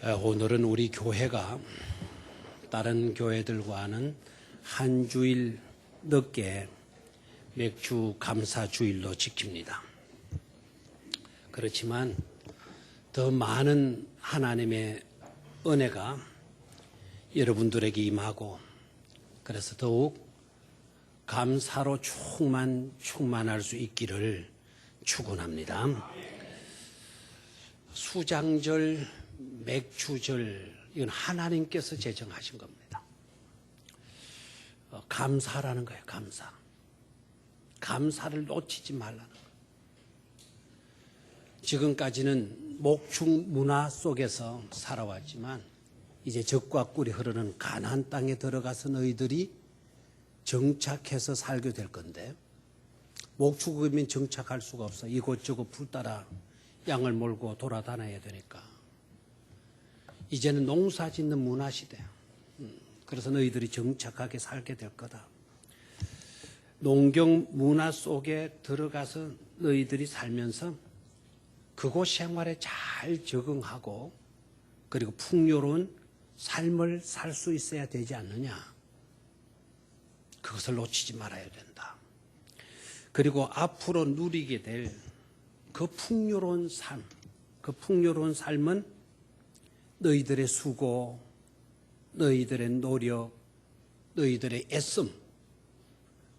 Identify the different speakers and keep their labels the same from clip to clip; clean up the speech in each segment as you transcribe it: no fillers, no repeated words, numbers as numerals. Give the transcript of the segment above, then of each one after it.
Speaker 1: 오늘은 우리 교회가 다른 교회들과는 한 주일 늦게 맥주 감사 주일로 지킵니다. 그렇지만 더 많은 하나님의 은혜가 여러분들에게 임하고 그래서 더욱 감사로 충만할 수 있기를 축원합니다. 수장절, 맥주절 이건 하나님께서 제정하신 겁니다. 감사라는 거예요. 감사. 감사를 놓치지 말라는 거예요. 지금까지는 목축 문화 속에서 살아왔지만 이제 젖과 꿀이 흐르는 가나안 땅에 들어가서 너희들이 정착해서 살게 될 건데 목축이면 정착할 수가 없어. 이곳저곳 풀 따라 양을 몰고 돌아다녀야 되니까 이제는 농사 짓는 문화 시대야. 그래서 너희들이 정착하게 살게 될 거다. 농경 문화 속에 들어가서 너희들이 살면서 그곳 생활에 잘 적응하고 그리고 풍요로운 삶을 살 수 있어야 되지 않느냐. 그것을 놓치지 말아야 된다. 그리고 앞으로 누리게 될 그 풍요로운 삶, 그 풍요로운 삶은 너희들의 수고, 너희들의 노력, 너희들의 애씀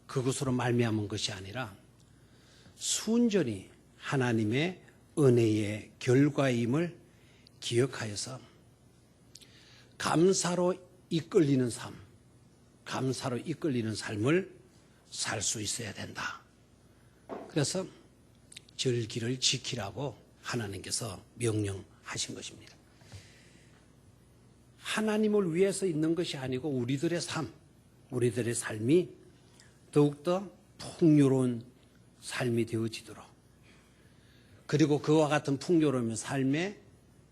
Speaker 1: 그것으로 말미암은 것이 아니라 순전히 하나님의 은혜의 결과임을 기억하여서 감사로 이끌리는 삶, 감사로 이끌리는 삶을 살 수 있어야 된다. 그래서 절기를 지키라고 하나님께서 명령하신 것입니다. 하나님을 위해서 있는 것이 아니고 우리들의 삶, 우리들의 삶이 더욱더 풍요로운 삶이 되어지도록 그리고 그와 같은 풍요로운 삶의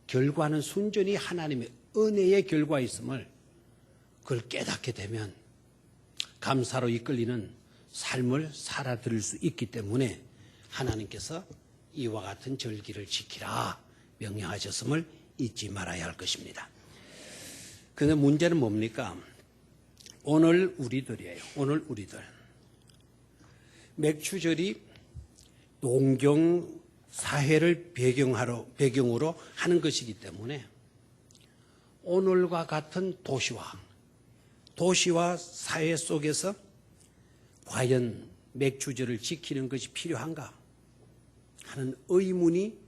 Speaker 1: 결과는 순전히 하나님의 은혜의 결과있음을 그걸 깨닫게 되면 감사로 이끌리는 삶을 살아들일 수 있기 때문에 하나님께서 이와 같은 절기를 지키라 명령하셨음을 잊지 말아야 할 것입니다. 그런데 문제는 뭡니까? 오늘 우리들이에요. 오늘 우리들. 맥주절이 농경 사회를 배경으로 하는 것이기 때문에 오늘과 같은 도시와 사회 속에서 과연 맥주절을 지키는 것이 필요한가 하는 의문이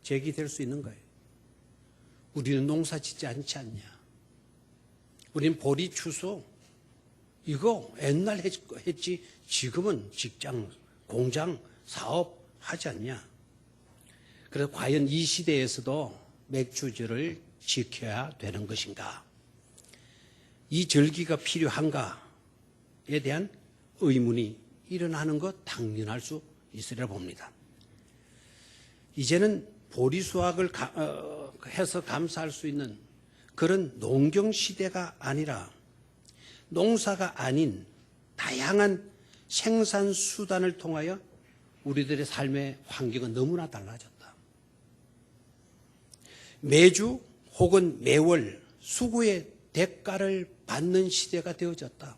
Speaker 1: 제기될 수 있는 거예요. 우리는 농사 짓지 않지 않냐. 우리는 보리 추수 이거 옛날 했지 지금은 직장, 공장, 사업 하지 않냐. 그래서 과연 이 시대에서도 맥주절을 지켜야 되는 것인가. 이 절기가 필요한가에 대한 의문이 일어나는 것 당연할 수 있으리라 봅니다. 이제는 보리 수확을 해서 감사할 수 있는 그런 농경 시대가 아니라 농사가 아닌 다양한 생산 수단을 통하여 우리들의 삶의 환경은 너무나 달라졌다. 매주 혹은 매월 수고의 대가를 받는 시대가 되어졌다.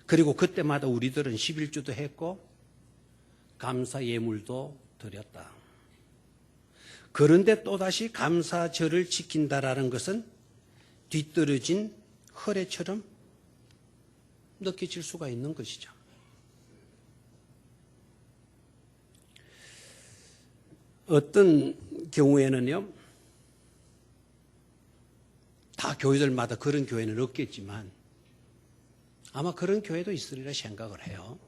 Speaker 1: 그리고 그때마다 우리들은 11주도 했고 감사 예물도 드렸다. 그런데 또다시 감사절을 지킨다라는 것은 뒤떨어진 허례처럼 느껴질 수가 있는 것이죠. 어떤 경우에는요, 다 교회들마다 그런 교회는 없겠지만 아마 그런 교회도 있으리라 생각을 해요.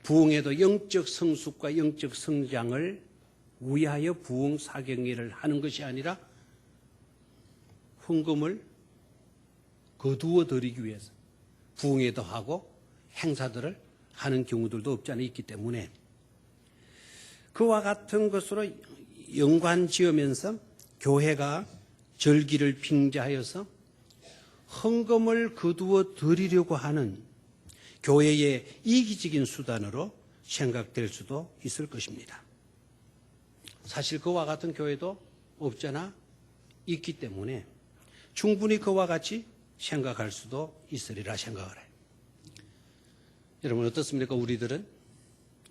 Speaker 1: 부흥에도 영적 성숙과 영적 성장을 위하여 부흥 사경회를 하는 것이 아니라 헌금을 거두어 드리기 위해서 부흥회도 하고 행사들을 하는 경우들도 없지 않아 있기 때문에 그와 같은 것으로 연관 지으면서 교회가 절기를 빙자하여서 헌금을 거두어 드리려고 하는 교회의 이기적인 수단으로 생각될 수도 있을 것입니다. 사실 그와 같은 교회도 없잖아 있기 때문에 충분히 그와 같이 생각할 수도 있으리라 생각을 해요. 여러분 어떻습니까? 우리들은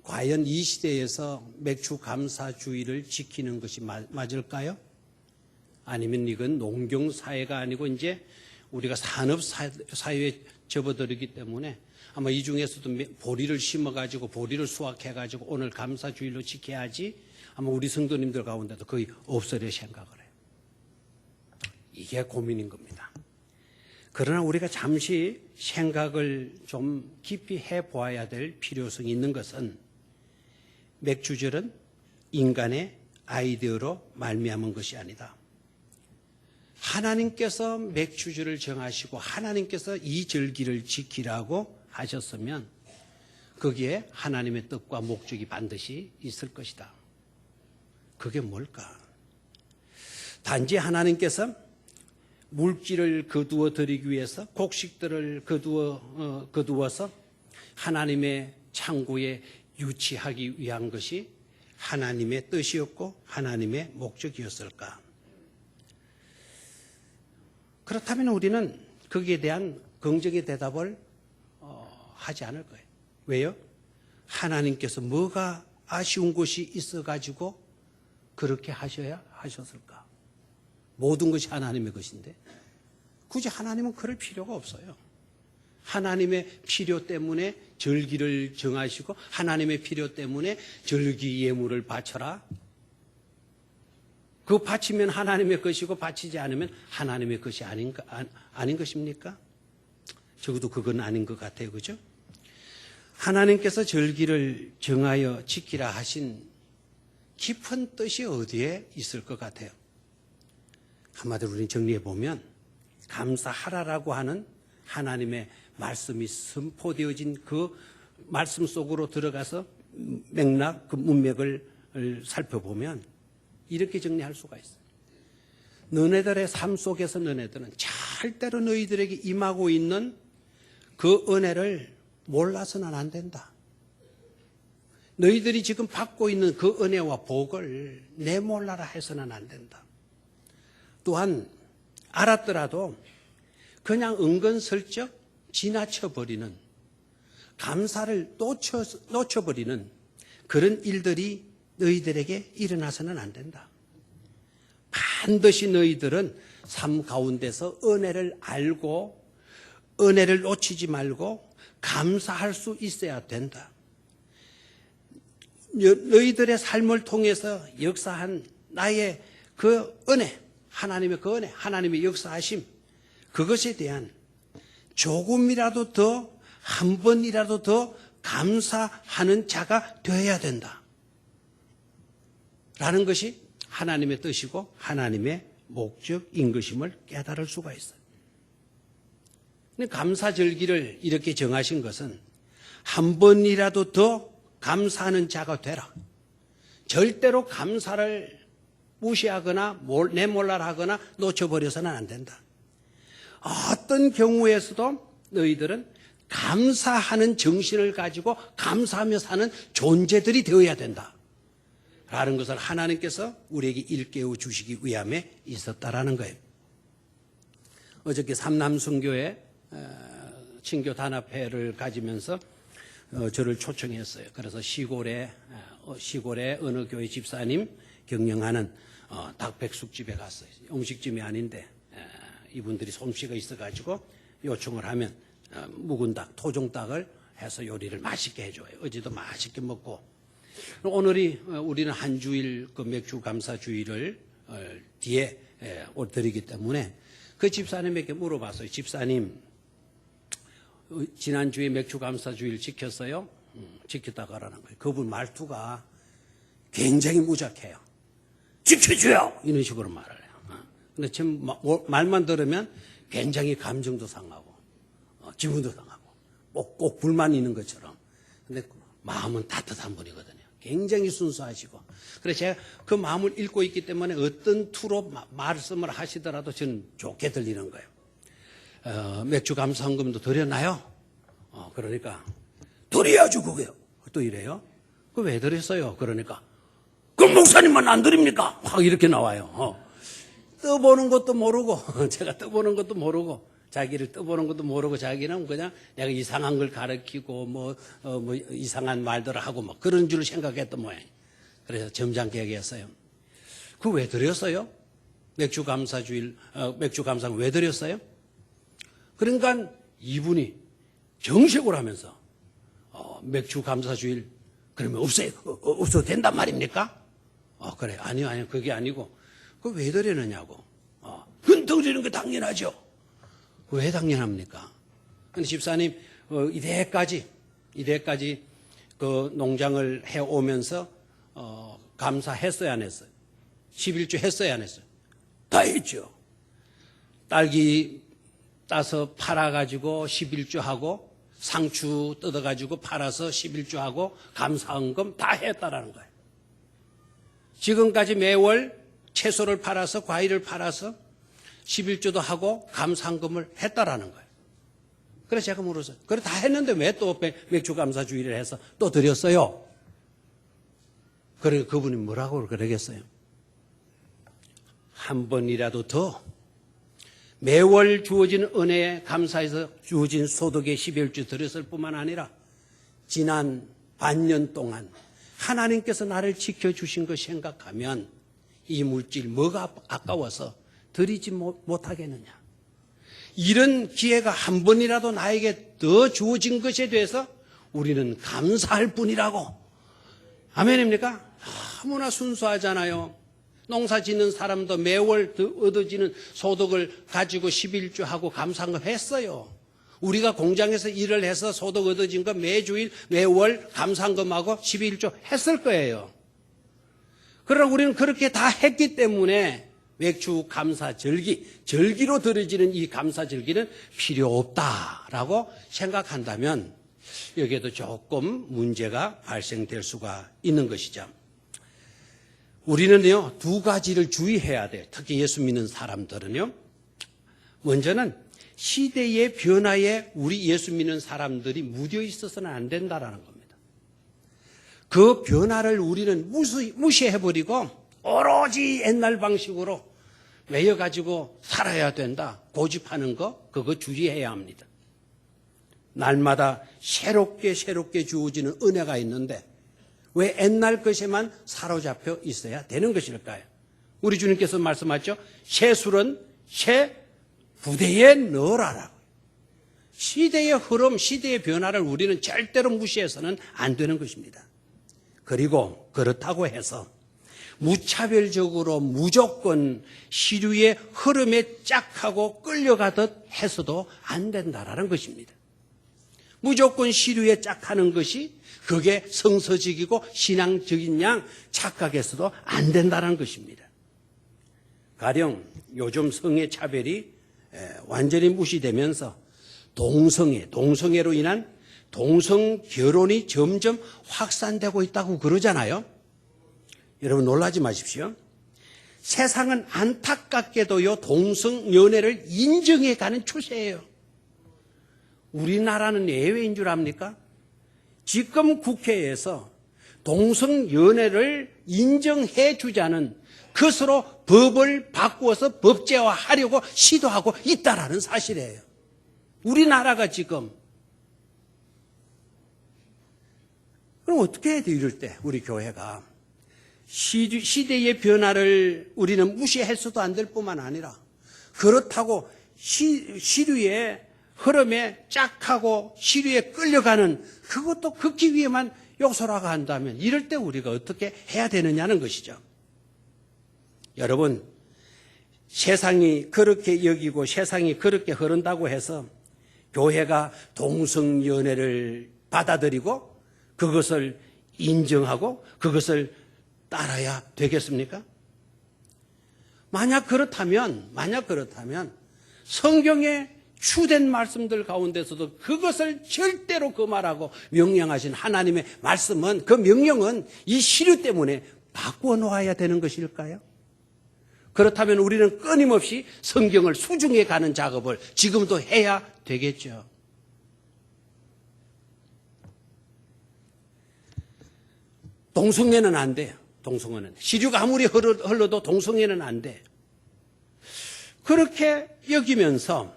Speaker 1: 과연 이 시대에서 맥주 감사주의를 지키는 것이 맞을까요? 아니면 이건 농경사회가 아니고 이제 우리가 산업사회에 접어들기 때문에 아마 이 중에서도 보리를 심어가지고 보리를 수확해가지고 오늘 감사주의로 지켜야지 아마 우리 성도님들 가운데도 거의 없으려 생각을 해요. 이게 고민인 겁니다. 그러나 우리가 잠시 생각을 좀 깊이 해보아야 될 필요성이 있는 것은 맥주절은 인간의 아이디어로 말미암은 것이 아니다. 하나님께서 맥주절을 정하시고 하나님께서 이 절기를 지키라고 하셨으면 거기에 하나님의 뜻과 목적이 반드시 있을 것이다. 그게 뭘까? 단지 하나님께서 물질을 거두어 드리기 위해서 곡식들을 거두어서 하나님의 창고에 유치하기 위한 것이 하나님의 뜻이었고 하나님의 목적이었을까? 그렇다면 우리는 거기에 대한 긍정의 대답을 하지 않을 거예요. 왜요? 하나님께서 뭐가 아쉬운 것이 있어가지고 그렇게 하셨을까? 모든 것이 하나님의 것인데 굳이 하나님은 그럴 필요가 없어요. 하나님의 필요 때문에 절기를 정하시고 하나님의 필요 때문에 절기 예물을 바쳐라. 그 바치면 하나님의 것이고 바치지 않으면 하나님의 것이 아닌 것입니까? 적어도 그건 아닌 것 같아요. 그죠? 하나님께서 절기를 정하여 지키라 하신 깊은 뜻이 어디에 있을 것 같아요? 한마디로 우리 정리해 보면 감사하라라고 하는 하나님의 말씀이 선포되어진 그 말씀 속으로 들어가서 맥락, 그 문맥을 살펴보면 이렇게 정리할 수가 있어요. 너네들의 삶 속에서 너네들은 절대로 너희들에게 임하고 있는 그 은혜를 몰라서는 안 된다. 너희들이 지금 받고 있는 그 은혜와 복을 내몰라라 해서는 안 된다. 또한 알았더라도 그냥 은근슬쩍 지나쳐버리는, 감사를 놓쳐버리는 그런 일들이 너희들에게 일어나서는 안 된다. 반드시 너희들은 삶 가운데서 은혜를 알고 은혜를 놓치지 말고 감사할 수 있어야 된다. 너희들의 삶을 통해서 역사한 나의 그 은혜, 하나님의 그 은혜, 하나님의 역사하심, 그것에 대한 조금이라도 더, 한 번이라도 더 감사하는 자가 되어야 된다. 라는 것이 하나님의 뜻이고 하나님의 목적인 것임을 깨달을 수가 있어요. 감사절기를 이렇게 정하신 것은 한 번이라도 더 감사하는 자가 되라. 절대로 감사를 무시하거나 내몰라라 하거나 놓쳐버려서는 안 된다. 어떤 경우에서도 너희들은 감사하는 정신을 가지고 감사하며 사는 존재들이 되어야 된다. 라는 것을 하나님께서 우리에게 일깨워 주시기 위함에 있었다라는 거예요. 어저께 삼남선교회 친교 단합회를 가지면서 저를 초청했어요. 그래서 시골에 어느 교회 집사님 경영하는 닭백숙집에 갔어요. 음식점이 아닌데 이분들이 솜씨가 있어가지고 요청을 하면 묵은 닭, 토종닭을 해서 요리를 맛있게 해줘요. 어제도 맛있게 먹고 오늘이 우리는 한 주일 그 맥주 감사 주일을 뒤에 드리기 때문에 그 집사님에게 물어봤어요. 집사님, 지난주에 맥주 감사 주일 지켰어요? 지켰다 가라는 거예요. 그분 말투가 굉장히 무작해요. 지켜줘요! 이런 식으로 말을 해요. 근데 지금 말만 들으면 굉장히 감정도 상하고 기분도 상하고 꼭 불만 있는 것처럼. 근데 마음은 따뜻한 분이거든요. 굉장히 순수하시고. 그래서 제가 그 마음을 읽고 있기 때문에 어떤 투로 말씀을 하시더라도 저는 좋게 들리는 거예요. 맥주 감사헌금도 드렸나요? 그러니까 드려야죠 그게요. 또 이래요. 그 왜 드렸어요? 그러니까 그 목사님만 안 드립니까? 확 이렇게 나와요. 떠보는 것도 모르고 제가 떠보는 것도 모르고 자기를 떠보는 것도 모르고 자기는 그냥 내가 이상한 걸 가르치고 뭐 이상한 말들을 하고 뭐 그런 줄 생각했던 모양이에요. 그래서 점잖게 얘기했어요. 그거 왜 드렸어요? 맥주 감사주일, 맥주 감사는 왜 드렸어요? 그러니까 이분이 정색을 하면서 맥주 감사주일 그러면 없어도 된단 말입니까? 그래. 아니요. 그게 아니고 그거 왜 드리느냐고. 그건 드리는 게 당연하죠. 왜 당연합니까? 근데 집사님 이때까지 그 농장을 해오면서 감사했어요 안 했어요? 11조 했어요 안 했어요? 다 했죠. 딸기 따서 팔아가지고 11조 하고 상추 뜯어가지고 팔아서 11조 하고 감사헌금 다 했다라는 거예요. 지금까지 매월 채소를 팔아서 과일을 팔아서 11조도 하고 감사헌금을 했다라는 거예요. 그래서 제가 물었어요. 그래 다 했는데 왜 또 맥주 감사주의를 해서 또 드렸어요? 그래 그분이 뭐라고 그러겠어요? 한 번이라도 더 매월 주어진 은혜에 감사해서 주어진 소득의 11조 드렸을 뿐만 아니라 지난 반년 동안 하나님께서 나를 지켜주신 것 생각하면 이 물질 뭐가 아까워서 드리지 못하겠느냐. 이런 기회가 한 번이라도 나에게 더 주어진 것에 대해서 우리는 감사할 뿐이라고. 아멘입니까? 너무나 순수하잖아요. 농사 짓는 사람도 매월 얻어지는 소득을 가지고 11조 하고 감사헌금 했어요. 우리가 공장에서 일을 해서 소득 얻어진 거 매주일 매월 감사헌금하고 11조 했을 거예요. 그러나 우리는 그렇게 다 했기 때문에 맥주 절기로 드려지는 이 감사절기는 필요 없다라고 생각한다면 여기에도 조금 문제가 발생될 수가 있는 것이죠. 우리는요, 두 가지를 주의해야 돼요. 특히 예수 믿는 사람들은요. 먼저는 시대의 변화에 우리 예수 믿는 사람들이 무뎌 있어서는 안 된다라는 겁니다. 그 변화를 우리는 무시해버리고 오로지 옛날 방식으로 매여가지고 살아야 된다. 고집하는 거, 그거 주의해야 합니다. 날마다 새롭게 주어지는 은혜가 있는데 왜 옛날 것에만 사로잡혀 있어야 되는 것일까요? 우리 주님께서 말씀하셨죠. 새 술은 새 부대에 넣으라라고. 시대의 흐름, 시대의 변화를 우리는 절대로 무시해서는 안 되는 것입니다. 그리고 그렇다고 해서 무차별적으로 무조건 시류의 흐름에 짝하고 끌려가듯 해서도 안 된다라는 것입니다. 무조건 시류에 짝하는 것이 그게 성서적이고 신앙적인 양 착각해서도 안 된다는 것입니다. 가령 요즘 성의 차별이 완전히 무시되면서 동성애로 인한 동성 결혼이 점점 확산되고 있다고 그러잖아요. 여러분 놀라지 마십시오. 세상은 안타깝게도요 동성 연애를 인정해가는 추세예요. 우리나라는 예외인 줄 압니까? 지금 국회에서 동성 연애를 인정해 주자는 그것으로 법을 바꾸어서 법제화하려고 시도하고 있다라는 사실이에요. 우리나라가 지금. 그럼 어떻게 해야 돼 이럴 때 우리 교회가. 시대의 변화를 우리는 무시해서도 안 될 뿐만 아니라 그렇다고 시류의 흐름에 짝하고 시류에 끌려가는 그것도 극히 위험한 요소라고 한다면 이럴 때 우리가 어떻게 해야 되느냐는 것이죠. 여러분, 세상이 그렇게 여기고 세상이 그렇게 흐른다고 해서 교회가 동성연애를 받아들이고 그것을 인정하고 그것을 따라야 되겠습니까? 만약 그렇다면 성경의 주된 말씀들 가운데서도 그것을 절대로 금하라고 명령하신 하나님의 말씀은 그 명령은 이 시류 때문에 바꾸어 놓아야 되는 것일까요? 그렇다면 우리는 끊임없이 성경을 수중해 가는 작업을 지금도 해야 되겠죠. 동성애는 안 돼요. 동성애는. 시류가 아무리 흘러도 동성애는 안 돼. 그렇게 여기면서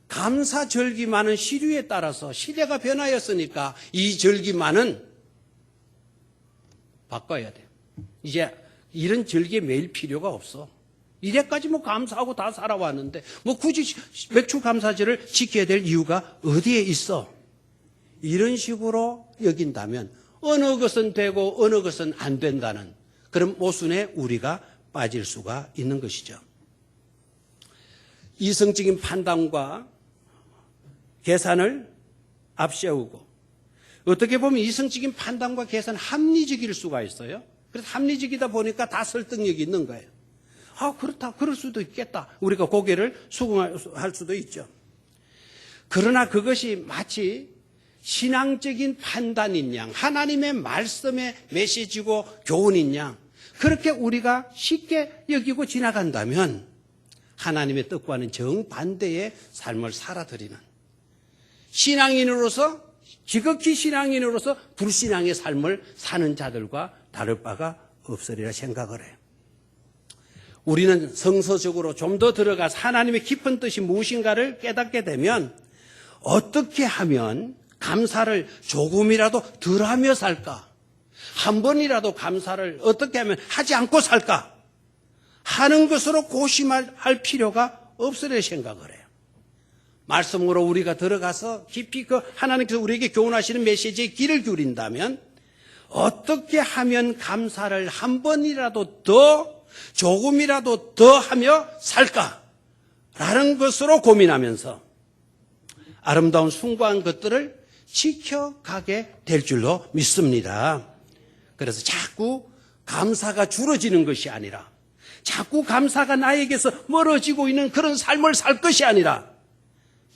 Speaker 1: 감사절기만은 시류에 따라서 시대가 변하였으니까 이 절기만은 바꿔야 돼요. 이제 이런 절기에 매일 필요가 없어. 이래까지 뭐 감사하고 다 살아왔는데 뭐 굳이 맥주 감사절을 지켜야 될 이유가 어디에 있어? 이런 식으로 여긴다면 어느 것은 되고 어느 것은 안 된다는 그런 모순에 우리가 빠질 수가 있는 것이죠. 이성적인 판단과 계산을 앞세우고 어떻게 보면 이성적인 판단과 계산은 합리적일 수가 있어요. 그래서 합리적이다 보니까 다 설득력이 있는 거예요. 아, 그렇다. 그럴 수도 있겠다. 우리가 고개를 수긍할 수도 있죠. 그러나 그것이 마치 신앙적인 판단인 양, 하나님의 말씀의 메시지고 교훈인 양, 그렇게 우리가 쉽게 여기고 지나간다면 하나님의 뜻과는 정반대의 삶을 살아드리는 신앙인으로서, 지극히 신앙인으로서 불신앙의 삶을 사는 자들과 다를 바가 없으리라 생각을 해요. 우리는 성서적으로 좀 더 들어가서 하나님의 깊은 뜻이 무엇인가를 깨닫게 되면 어떻게 하면 감사를 조금이라도 덜하며 살까? 한 번이라도 감사를 어떻게 하면 하지 않고 살까? 하는 것으로 고심할 필요가 없으리라 생각을 해요. 말씀으로 우리가 들어가서 깊이 그 하나님께서 우리에게 교훈하시는 메시지에 귀를 기울인다면 어떻게 하면 감사를 한 번이라도 더 조금이라도 더 하며 살까라는 것으로 고민하면서 아름다운 숭고한 것들을 지켜가게 될 줄로 믿습니다. 그래서 자꾸 감사가 줄어지는 것이 아니라 자꾸 감사가 나에게서 멀어지고 있는 그런 삶을 살 것이 아니라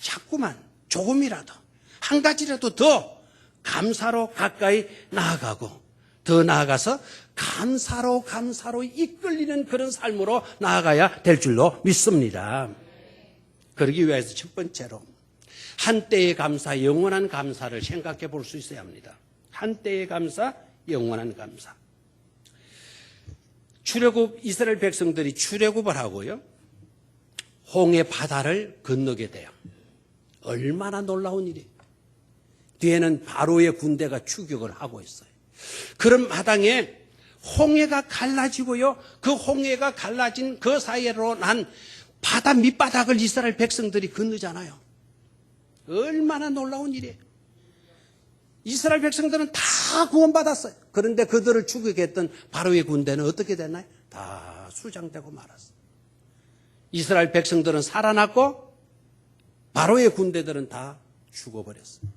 Speaker 1: 자꾸만 조금이라도 한 가지라도 더 감사로 가까이 나아가고 더 나아가서 감사로 이끌리는 그런 삶으로 나아가야 될 줄로 믿습니다. 그러기 위해서 첫 번째로 한때의 감사, 영원한 감사를 생각해 볼 수 있어야 합니다. 한때의 감사, 영원한 감사. 출애굽 이스라엘 백성들이 출애굽을 하고요. 홍해 바다를 건너게 돼요. 얼마나 놀라운 일이에요. 뒤에는 바로의 군대가 추격을 하고 있어요. 그런 마당에 홍해가 갈라지고요. 그 홍해가 갈라진 그 사이로 난 바다 밑바닥을 이스라엘 백성들이 건너잖아요. 얼마나 놀라운 일이에요. 이스라엘 백성들은 다 구원받았어요. 그런데 그들을 추격했던 바로의 군대는 어떻게 됐나요? 다 수장되고 말았어요. 이스라엘 백성들은 살아났고 바로의 군대들은 다 죽어버렸어요.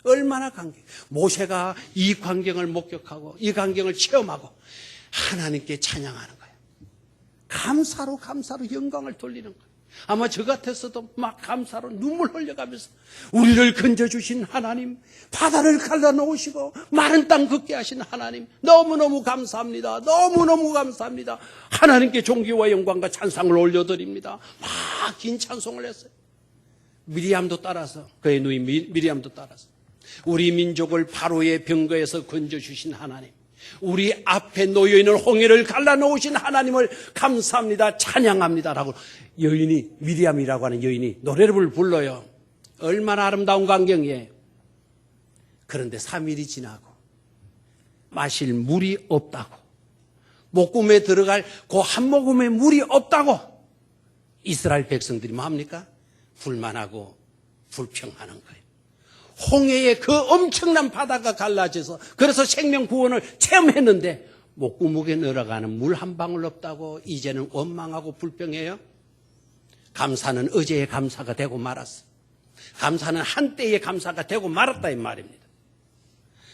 Speaker 1: 얼마나 감격. 모세가 이 광경을 목격하고 이 광경을 체험하고 하나님께 찬양하는 거예요. 감사로 영광을 돌리는 거예요. 아마 저 같았어도 막 감사로 눈물 흘려가면서 우리를 건져주신 하나님, 바다를 갈라놓으시고 마른 땅 걷게 하신 하나님, 너무너무 감사합니다. 너무너무 감사합니다. 하나님께 존귀와 영광과 찬상을 올려드립니다. 막 긴 찬송을 했어요. 미리암도 따라서, 그의 누이 미리암도 따라서 우리 민족을 바로의 병거에서 건져주신 하나님, 우리 앞에 놓여있는 홍해를 갈라놓으신 하나님을 감사합니다, 찬양합니다라고 여인이, 미리암이라고 하는 여인이 노래를 불러요. 얼마나 아름다운 광경이에요. 그런데 3일이 지나고 마실 물이 없다고, 목구멍에 들어갈 그 한 모금의 물이 없다고 이스라엘 백성들이 뭐합니까? 불만하고 불평하는 거예요. 홍해의 그 엄청난 바다가 갈라져서 그래서 생명 구원을 체험했는데 목구멍에 늘어가는 물 한 방울 없다고 이제는 원망하고 불평해요. 감사는 어제의 감사가 되고 말았어. 감사는 한때의 감사가 되고 말았다 이 말입니다.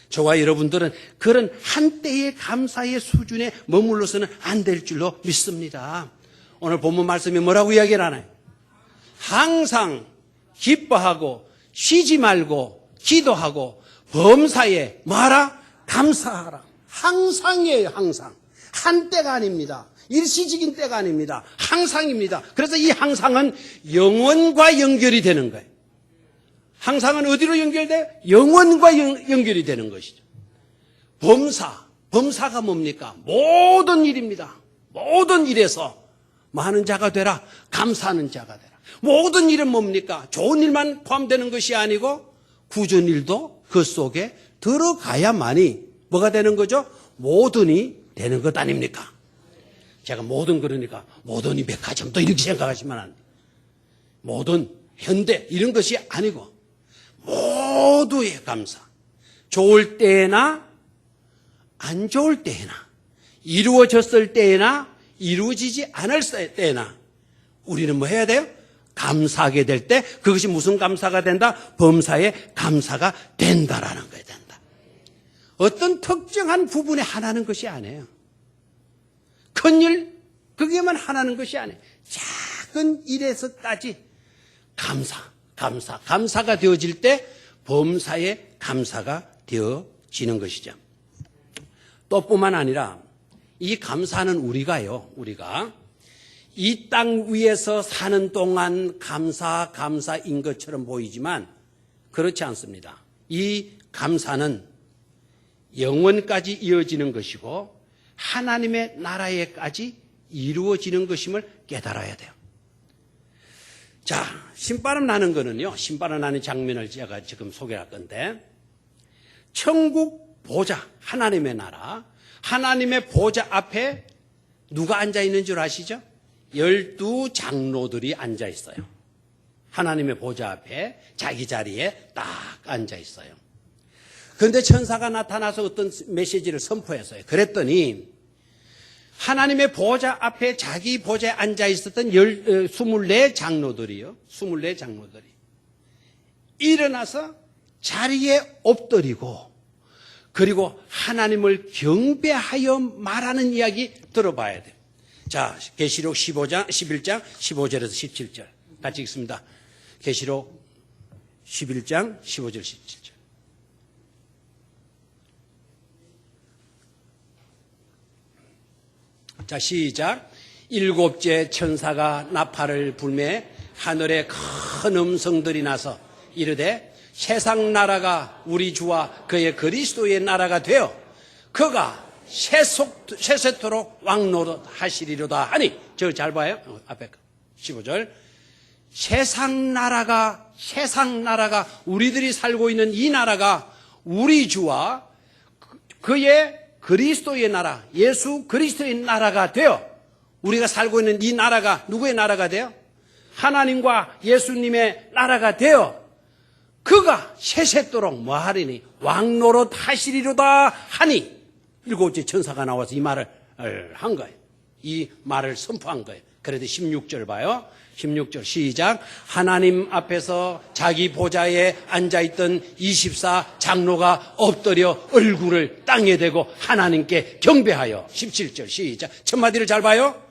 Speaker 1: 저와 여러분들은 그런 한때의 감사의 수준에 머물러서는 안 될 줄로 믿습니다. 오늘 본문 말씀이 뭐라고 이야기를 하나요? 항상 기뻐하고 쉬지 말고 기도하고 범사에 뭐하라? 감사하라. 항상이에요. 항상. 한때가 아닙니다. 일시적인 때가 아닙니다. 항상입니다. 그래서 이 항상은 영원과 연결이 되는 거예요. 항상은 어디로 연결돼요? 영원과 연결이 되는 것이죠. 범사가 뭡니까? 모든 일입니다. 모든 일에서 많은 자가 되라. 감사하는 자가 되라. 모든 일은 뭡니까? 좋은 일만 포함되는 것이 아니고 굳은 일도 그 속에 들어가야만이 뭐가 되는 거죠? 모든이 되는 것 아닙니까? 제가 모든 그러니까 모든이 백화점도 이렇게 생각하시면 안 돼요. 모든 현대 이런 것이 아니고 모두의 감사. 좋을 때나 안 좋을 때나 이루어졌을 때나 이루어지지 않을 때나 우리는 뭐 해야 돼요? 감사하게 될 때 그것이 무슨 감사가 된다? 범사의 감사가 된다라는 거야. 된다. 어떤 특정한 부분에 하나는 것이 아니에요. 큰일 그게만 하나는 것이 아니에요. 작은 일에서까지 감사가 되어질 때 범사의 감사가 되어지는 것이죠. 또 뿐만 아니라 이 감사는 우리가 이 땅 위에서 사는 동안 감사인 것처럼 보이지만 그렇지 않습니다. 이 감사는 영원까지 이어지는 것이고 하나님의 나라에까지 이루어지는 것임을 깨달아야 돼요. 자, 신바람 나는 거는요, 신바람 나는 장면을 제가 지금 소개할 건데, 천국 보좌, 하나님의 나라, 하나님의 보좌 앞에 누가 앉아 있는 줄 아시죠? 12장로들이 앉아 있어요. 하나님의 보좌 앞에 자기 자리에 딱 앉아 있어요. 그런데 천사가 나타나서 어떤 메시지를 선포했어요. 그랬더니 하나님의 보좌 앞에 자기 보좌에 앉아 있었던 24장로들이요. 24장로들이 일어나서 자리에 엎드리고 그리고 하나님을 경배하여 말하는 이야기 들어봐야 돼요. 자, 계시록 11장 15절에서 17절 같이 읽습니다. 계시록 11장 15절 17절. 자, 시작. 일곱째 천사가 나팔을 불매 하늘에 큰 음성들이 나서 이르되 세상 나라가 우리 주와 그의 그리스도의 나라가 되어 그가 세세토록 왕노릇 하시리로다 하니. 저 잘 봐요. 앞에 15절. 세상 나라가 우리들이 살고 있는 이 나라가 우리 주와 그의 그리스도의 나라, 예수 그리스도의 나라가 되어 우리가 살고 있는 이 나라가 누구의 나라가 되어? 하나님과 예수님의 나라가 되어 그가 세세토록 뭐하리니 왕노릇 하시리로다 하니. 일곱째 천사가 나와서 이 말을 한 거예요. 이 말을 선포한 거예요. 그래도 16절 봐요. 16절 시작. 하나님 앞에서 자기 보좌에 앉아있던 24장로가 엎드려 얼굴을 땅에 대고 하나님께 경배하여. 17절 시작. 첫 마디를 잘 봐요.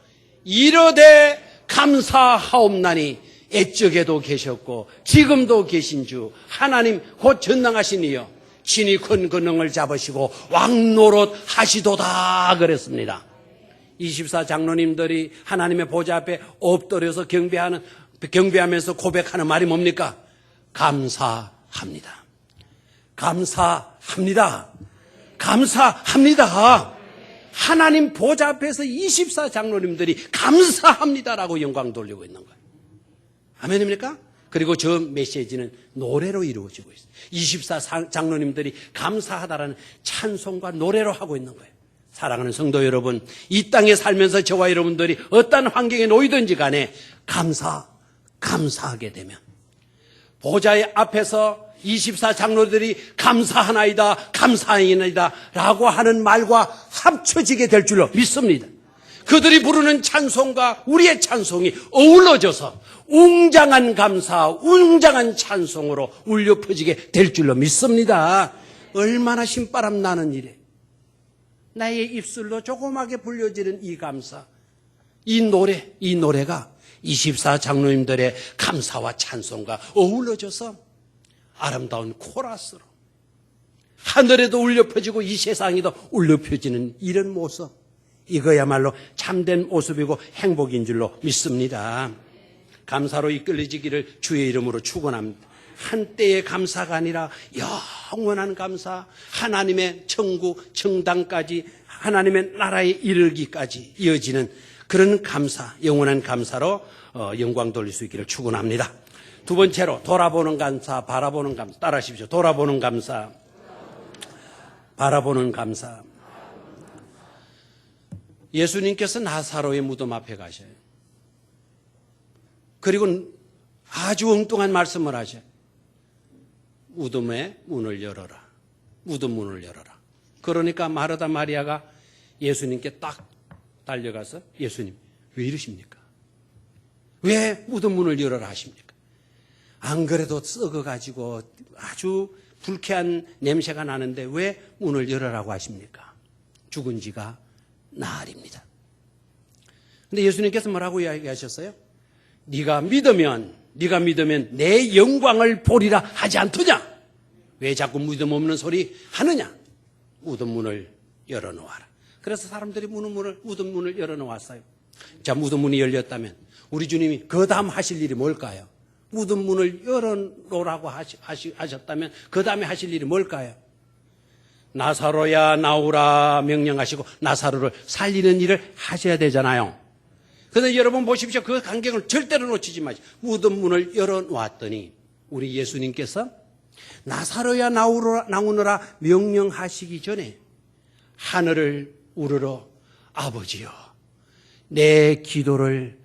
Speaker 1: 이르되 감사하옵나니 옛적에도 계셨고 지금도 계신 주 하나님 곧 전능하신 이여 친히 큰 권능을 잡으시고 왕노릇 하시도다 그랬습니다. 24장로님들이 하나님의 보좌 앞에 엎드려서 경배하면서 고백하는 말이 뭡니까? 감사합니다. 감사합니다. 감사합니다. 하나님 보좌 앞에서 24장로님들이 감사합니다라고 영광 돌리고 있는 거예요. 아멘입니까? 그리고 저 메시지는 노래로 이루어지고 있어요. 24장로님들이 감사하다라는 찬송과 노래로 하고 있는 거예요. 사랑하는 성도 여러분, 이 땅에 살면서 저와 여러분들이 어떤 환경에 놓이든지 간에 감사하게 되면 보좌의 앞에서 24장로들이 감사하나이다 라고 하는 말과 합쳐지게 될 줄로 믿습니다. 그들이 부르는 찬송과 우리의 찬송이 어우러져서 웅장한 감사, 웅장한 찬송으로 울려 퍼지게 될 줄로 믿습니다. 얼마나 신바람 나는 일이에요. 나의 입술로 조그맣게 불려지는 이 감사, 이 노래가 24장로님들의 감사와 찬송과 어우러져서 아름다운 코러스로 하늘에도 울려 퍼지고 이 세상에도 울려 퍼지는 이런 모습, 이거야말로 참된 모습이고 행복인 줄로 믿습니다. 감사로 이끌리지기를 주의 이름으로 축원합니다. 한때의 감사가 아니라 영원한 감사, 하나님의 천국, 정당까지 하나님의 나라에 이르기까지 이어지는 그런 감사, 영원한 감사로 영광 돌릴 수 있기를 축원합니다. 두 번째로 돌아보는 감사, 바라보는 감사. 따라하십시오. 돌아보는 감사, 바라보는 감사. 예수님께서 나사로의 무덤 앞에 가셔요. 그리고 아주 엉뚱한 말씀을 하셔요. 무덤의 문을 열어라. 무덤 문을 열어라. 그러니까 마르다 마리아가 예수님께 딱 달려가서 예수님 왜 이러십니까? 왜 무덤 문을 열어라 하십니까? 안 그래도 썩어가지고 아주 불쾌한 냄새가 나는데 왜 문을 열어라고 하십니까? 죽은 지가 나흘입니다. 근데 예수님께서 뭐라고 이야기하셨어요? 네가 믿으면 내 영광을 보리라 하지 않더냐? 왜 자꾸 무덤 없는 소리 하느냐? 무덤 문을 열어놓아라. 그래서 사람들이 무덤 문을 열어놓았어요. 자, 무덤 문이 열렸다면 우리 주님이 그 다음 하실 일이 뭘까요? 무덤 문을 열어놓으라고 하셨다면 그 다음에 하실 일이 뭘까요? 나사로야 나오라 명령하시고 나사로를 살리는 일을 하셔야 되잖아요. 그런데 여러분 보십시오. 그 광경을 절대로 놓치지 마시고 무덤 문을 열어놓았더니 우리 예수님께서 나사로야 나오너라 명령하시기 전에 하늘을 우러러 아버지여 내 기도를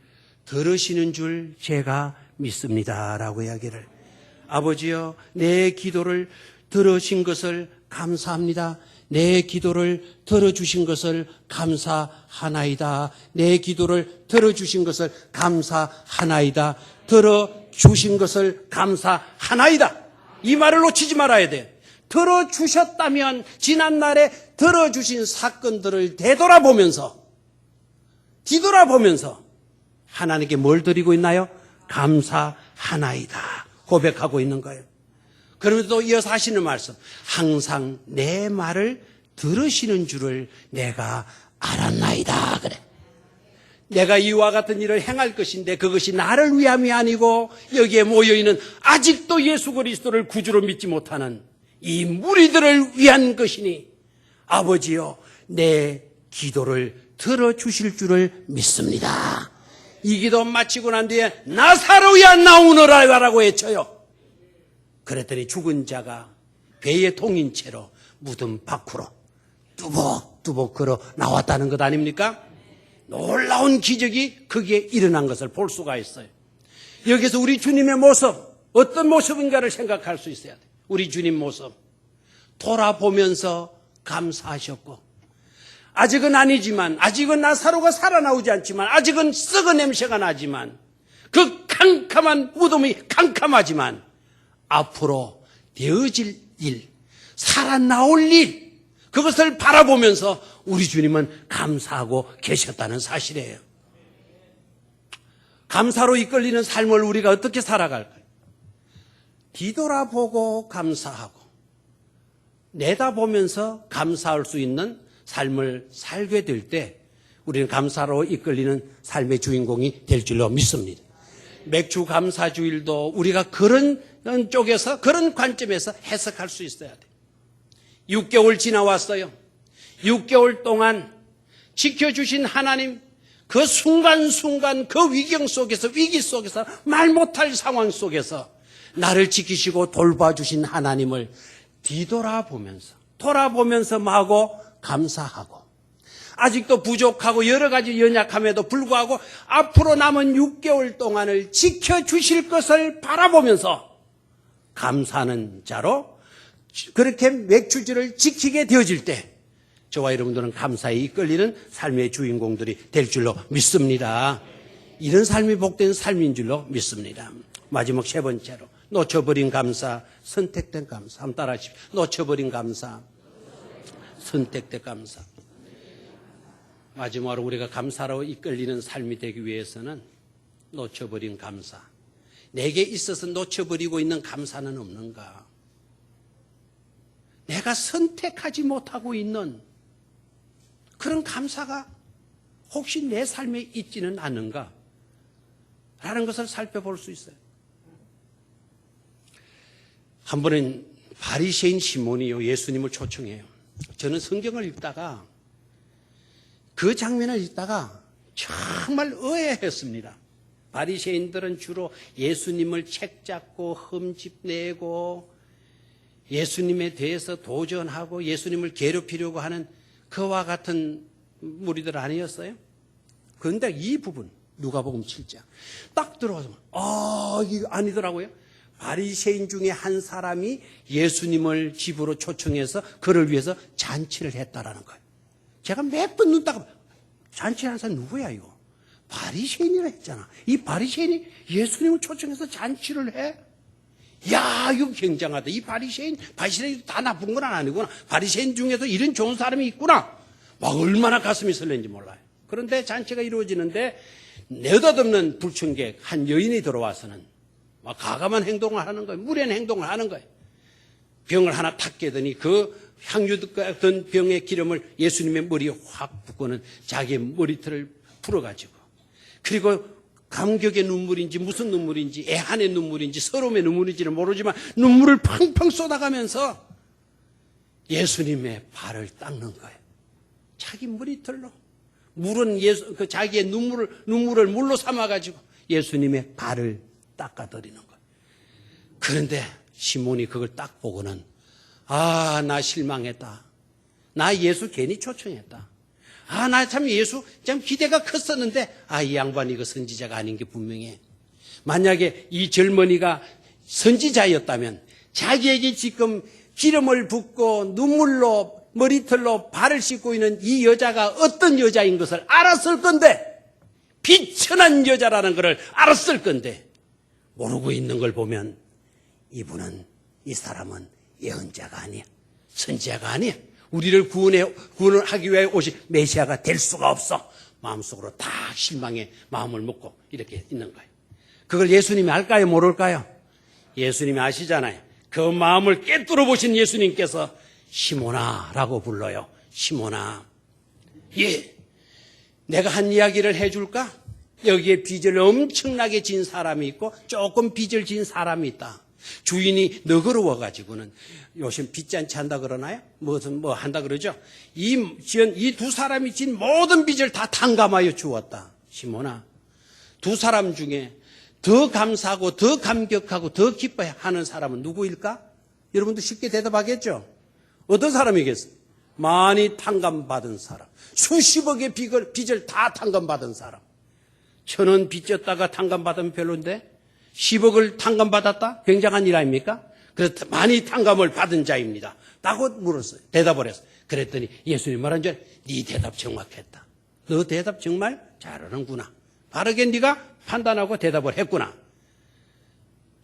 Speaker 1: 들으시는 줄 제가 믿습니다 라고 이야기를, 아버지여 내 기도를 들으신 것을 감사합니다. 내 기도를 들어주신 것을 감사하나이다. 내 기도를 들어주신 것을 감사하나이다. 들어주신 것을 감사하나이다. 이 말을 놓치지 말아야 돼요. 들어주셨다면 지난날에 들어주신 사건들을 뒤돌아보면서 하나님께 뭘 드리고 있나요? 감사하나이다 고백하고 있는 거예요. 그러면서 또 이어서 하시는 말씀, 항상 내 말을 들으시는 줄을 내가 알았나이다. 그래. 내가 이와 같은 일을 행할 것인데 그것이 나를 위함이 아니고 여기에 모여있는 아직도 예수 그리스도를 구주로 믿지 못하는 이 무리들을 위한 것이니 아버지여 내 기도를 들어주실 줄을 믿습니다. 이 기도 마치고 난 뒤에 나사로야 나오너라라고 외쳐요. 그랬더니 죽은 자가 배에 동인 채로 무덤 밖으로 뚜벅뚜벅 걸어 나왔다는 것 아닙니까? 놀라운 기적이 거기에 일어난 것을 볼 수가 있어요. 여기서 우리 주님의 모습, 어떤 모습인가를 생각할 수 있어야 돼요. 우리 주님 모습 돌아보면서 감사하셨고, 아직은 아니지만, 아직은 나사로가 살아나오지 않지만, 아직은 썩은 냄새가 나지만, 그 캄캄한 무덤이 캄캄하지만 앞으로 되어질 일, 살아나올 일, 그것을 바라보면서 우리 주님은 감사하고 계셨다는 사실이에요. 감사로 이끌리는 삶을 우리가 어떻게 살아갈까요? 뒤돌아보고 감사하고 내다보면서 감사할 수 있는 삶을 살게 될 때 우리는 감사로 이끌리는 삶의 주인공이 될 줄로 믿습니다. 맥주 감사주일도 우리가 그런 쪽에서, 그런 관점에서 해석할 수 있어야 돼요. 6개월 지나왔어요. 6개월 동안 지켜주신 하나님, 그 순간순간 그 위기 속에서 말 못할 상황 속에서 나를 지키시고 돌봐주신 하나님을 돌아보면서 마고 감사하고, 아직도 부족하고 여러 가지 연약함에도 불구하고 앞으로 남은 6개월 동안을 지켜주실 것을 바라보면서 감사하는 자로 그렇게 맥주주를 지키게 되어질 때 저와 여러분들은 감사에 이끌리는 삶의 주인공들이 될 줄로 믿습니다. 이런 삶이 복된 삶인 줄로 믿습니다. 마지막 세 번째로 놓쳐버린 감사, 선택된 감사. 한번 따라하십시오. 놓쳐버린 감사, 선택된 감사. 마지막으로 우리가 감사로 이끌리는 삶이 되기 위해서는 놓쳐버린 감사. 내게 있어서 놓쳐버리고 있는 감사는 없는가? 내가 선택하지 못하고 있는 그런 감사가 혹시 내 삶에 있지는 않는가? 라는 것을 살펴볼 수 있어요. 한 번은 바리새인 시몬이요, 예수님을 초청해요. 저는 성경을 읽다가 그 장면을 읽다가 정말 의아했습니다. 바리새인들은 주로 예수님을 책잡고 흠집내고 예수님에 대해서 도전하고 예수님을 괴롭히려고 하는 그와 같은 무리들 아니었어요? 그런데 이 부분 누가복음 7장 딱 들어가서 이거 아니더라고요. 바리새인 중에 한 사람이 예수님을 집으로 초청해서 그를 위해서 잔치를 했다라는 거예요. 제가 몇 번 눈 따가 잔치하는 사람 누구야 이거? 바리새인이라 했잖아. 이 바리새인이 예수님을 초청해서 잔치를 해? 야, 이거 굉장하다. 이 바리새인이 다 나쁜 건 아니구나. 바리새인 중에도 이런 좋은 사람이 있구나. 막 얼마나 가슴이 설렌지 몰라요. 그런데 잔치가 이루어지는데 느닷없는 불청객 한 여인이 들어와서는 막 가감한 행동을 하는 거예요. 무례한 행동을 하는 거예요. 병을 하나 탁 깨더니 그 향유 같은 병의 기름을 예수님의 머리에 확 붓고는 자기의 머리털을 풀어가지고 그리고 감격의 눈물인지 무슨 눈물인지 애한의 눈물인지 서러움의 눈물인지는 모르지만 눈물을 펑펑 쏟아가면서 예수님의 발을 닦는 거예요. 자기 머리털로 물은 자기의 눈물을 물로 삼아가지고 예수님의 발을 닦아드리는 거예요. 그런데 시몬이 그걸 딱 보고는 나 실망했다. 나 예수 괜히 초청했다. 나 참 예수 참 기대가 컸었는데 이 양반이 이거 선지자가 아닌 게 분명해. 만약에 이 젊은이가 선지자였다면 자기에게 지금 기름을 붓고 눈물로 머리털로 발을 씻고 있는 이 여자가 어떤 여자인 것을 알았을 건데 비천한 여자라는 것을 알았을 건데 모르고 있는 걸 보면 이 사람은 예언자가 아니야. 선지자가 아니야. 우리를 구원을 하기 위해 오신 메시아가 될 수가 없어. 마음속으로 다 실망의 마음을 먹고 이렇게 있는 거예요. 그걸 예수님이 알까요? 모를까요? 예수님이 아시잖아요. 그 마음을 꿰뚫어 보신 예수님께서 시몬아라고 불러요. 시몬아. 내가 한 이야기를 해줄까? 여기에 빚을 엄청나게 진 사람이 있고 조금 빚을 진 사람이 있다. 주인이 너그러워가지고는 요즘 빚잔치 한다 그러나요? 뭐 한다 그러죠? 이 두 사람이 진 모든 빚을 다 탕감하여 주었다. 시몬아, 두 사람 중에 더 감사하고 더 감격하고 더 기뻐하는 사람은 누구일까? 여러분도 쉽게 대답하겠죠? 어떤 사람이겠어요? 많이 탕감받은 사람. 수십억의 빚을 다 탕감받은 사람. 1,000원 빚졌다가 탕감받으면 별론데 10억을 탕감받았다? 굉장한 일 아닙니까? 그래서 많이 탕감을 받은 자입니다. 라고 물었어요. 대답을 했어요. 그랬더니 예수님 말한 줄 네 대답 정확했다. 너 대답 정말 잘하는구나. 바르게 네가 판단하고 대답을 했구나.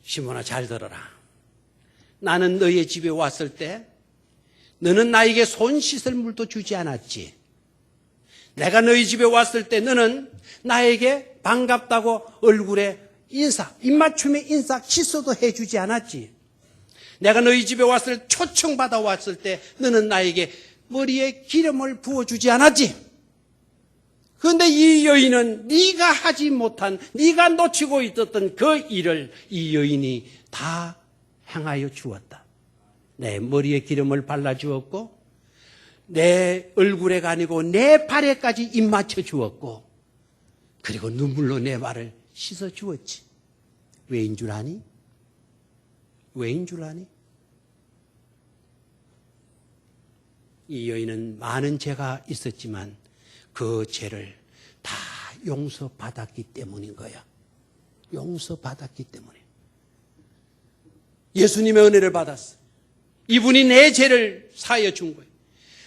Speaker 1: 시몬아 잘 들어라. 나는 너의 집에 왔을 때 너는 나에게 손 씻을 물도 주지 않았지. 내가 너희 집에 왔을 때 너는 나에게 반갑다고 얼굴에 입맞춤의 인사 키스도 해주지 않았지. 내가 너희 집에 왔을 때 초청받아 왔을 때 너는 나에게 머리에 기름을 부어주지 않았지. 그런데 이 여인은 네가 하지 못한, 네가 놓치고 있었던 그 일을 이 여인이 다 행하여 주었다. 내 머리에 기름을 발라주었고 내 얼굴에가 아니고 내 발에까지 입맞춰 주었고 그리고 눈물로 내 발을 씻어 주었지. 왜인 줄 아니? 왜인 줄 아니? 이 여인은 많은 죄가 있었지만 그 죄를 다 용서받았기 때문인 거야. 용서받았기 때문에. 예수님의 은혜를 받았어. 이분이 내 죄를 사하여 준 거예요.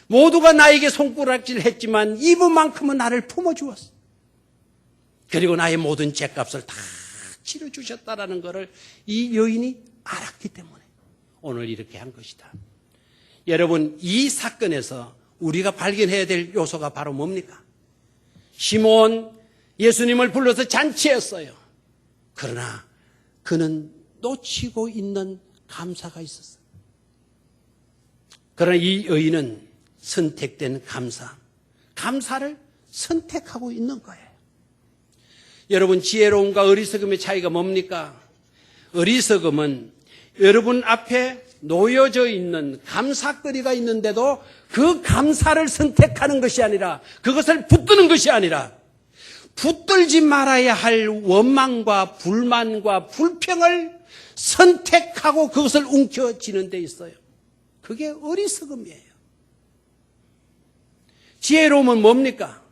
Speaker 1: 모두가 나에게 손가락질 했지만 이분만큼은 나를 품어주었어. 그리고 나의 모든 죄값을 다 치러주셨다라는 것을 이 여인이 알았기 때문에 오늘 이렇게 한 것이다. 여러분, 이 사건에서 우리가 발견해야 될 요소가 바로 뭡니까? 시몬 예수님을 불러서 잔치했어요. 그러나 그는 놓치고 있는 감사가 있었어요. 그러나 이 여인은 선택된 감사를 선택하고 있는 거예요. 여러분, 지혜로움과 어리석음의 차이가 뭡니까? 어리석음은 여러분 앞에 놓여져 있는 감사거리가 있는데도 그 감사를 선택하는 것이 아니라 그것을 붙드는 것이 아니라 붙들지 말아야 할 원망과 불만과 불평을 선택하고 그것을 움켜쥐는 데 있어요. 그게 어리석음이에요. 지혜로움은 뭡니까?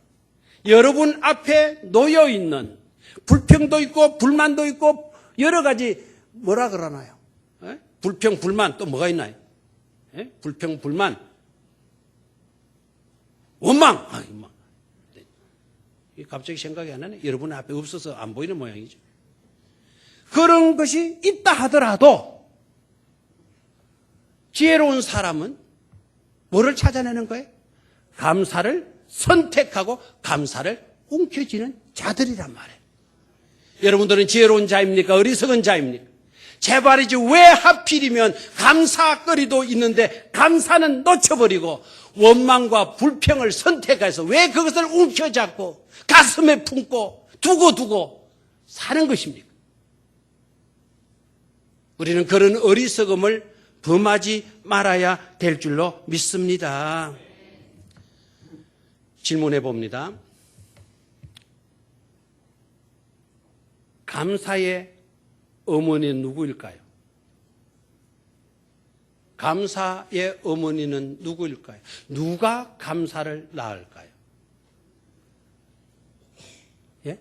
Speaker 1: 여러분 앞에 놓여 있는 불평도 있고 불만도 있고 여러 가지 뭐라 그러나요? 불평, 불만 또 뭐가 있나요? 불평, 불만, 원망. 갑자기 생각이 안 나네. 여러분 앞에 없어서 안 보이는 모양이죠. 그런 것이 있다 하더라도 지혜로운 사람은 뭐를 찾아내는 거예요? 감사를 선택하고 감사를 움켜쥐는 자들이란 말이에요. 여러분들은 지혜로운 자입니까? 어리석은 자입니까? 제발이지 왜 하필이면 감사거리도 있는데 감사는 놓쳐버리고 원망과 불평을 선택해서 왜 그것을 움켜잡고 가슴에 품고 두고 사는 것입니까? 우리는 그런 어리석음을 범하지 말아야 될 줄로 믿습니다. 질문해 봅니다. 감사의 어머니는 누구일까요? 감사의 어머니는 누구일까요? 누가 감사를 낳을까요? 예?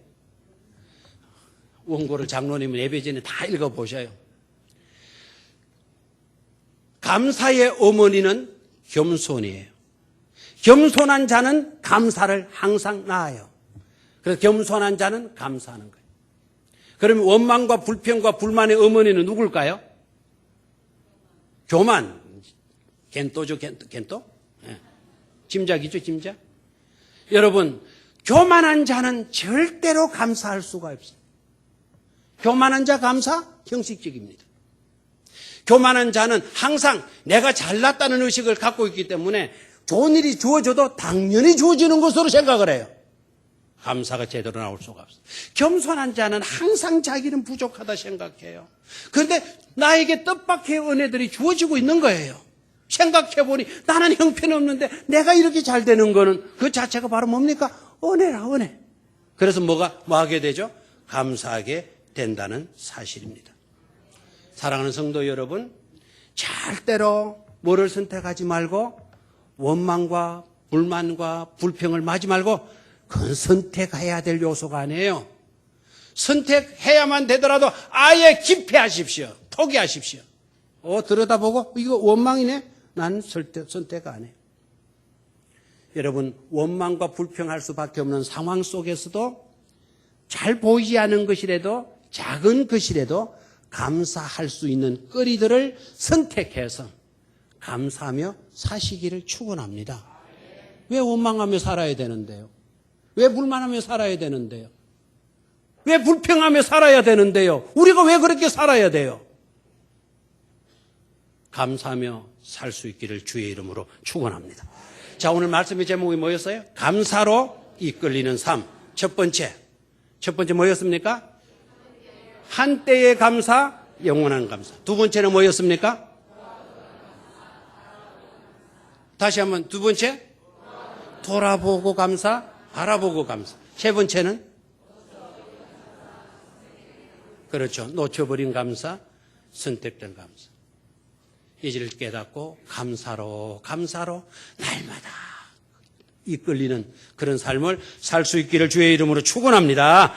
Speaker 1: 원고를 장로님은 예배 전에 다 읽어보셔요. 감사의 어머니는 겸손이에요. 겸손한 자는 감사를 항상 낳아요. 그래서 겸손한 자는 감사하는 거예요. 그러면 원망과 불평과 불만의 어머니는 누굴까요? 교만. 겐또죠, 겐또? 예. 짐작이죠, 짐작? 여러분, 교만한 자는 절대로 감사할 수가 없어요. 교만한 자 감사? 형식적입니다. 교만한 자는 항상 내가 잘났다는 의식을 갖고 있기 때문에 좋은 일이 주어져도 당연히 주어지는 것으로 생각을 해요. 감사가 제대로 나올 수가 없어요. 겸손한 자는 항상 자기는 부족하다 생각해요. 그런데 나에게 뜻밖의 은혜들이 주어지고 있는 거예요. 생각해보니 나는 형편없는데 내가 이렇게 잘 되는 거는 그 자체가 바로 뭡니까? 은혜라, 은혜. 그래서 뭐 하게 되죠? 감사하게 된다는 사실입니다. 사랑하는 성도 여러분, 절대로 뭐를 선택하지 말고 원망과 불만과 불평을 마지 말고 그건 선택해야 될 요소가 아니에요. 선택해야만 되더라도 아예 기피하십시오. 포기하십시오. 들여다보고 이거 원망이네? 난 선택 안 해요. 여러분, 원망과 불평할 수밖에 없는 상황 속에서도 잘 보이지 않은 것이라도 작은 것이라도 감사할 수 있는 거리들을 선택해서 감사하며 사시기를 축원합니다. 왜 원망하며 살아야 되는데요? 왜 불만하며 살아야 되는데요? 왜 불평하며 살아야 되는데요? 우리가 왜 그렇게 살아야 돼요? 감사하며 살 수 있기를 주의 이름으로 축원합니다. 자, 오늘 말씀의 제목이 뭐였어요? 감사로 이끌리는 삶. 첫 번째 뭐였습니까? 한때의 감사, 영원한 감사. 두 번째는 뭐였습니까? 다시 한번 두 번째, 돌아보고 감사, 바라보고 감사. 세 번째는 그렇죠. 놓쳐버린 감사, 선택된 감사. 이제를 깨닫고 감사로 날마다 이끌리는 그런 삶을 살 수 있기를 주의 이름으로 축원합니다.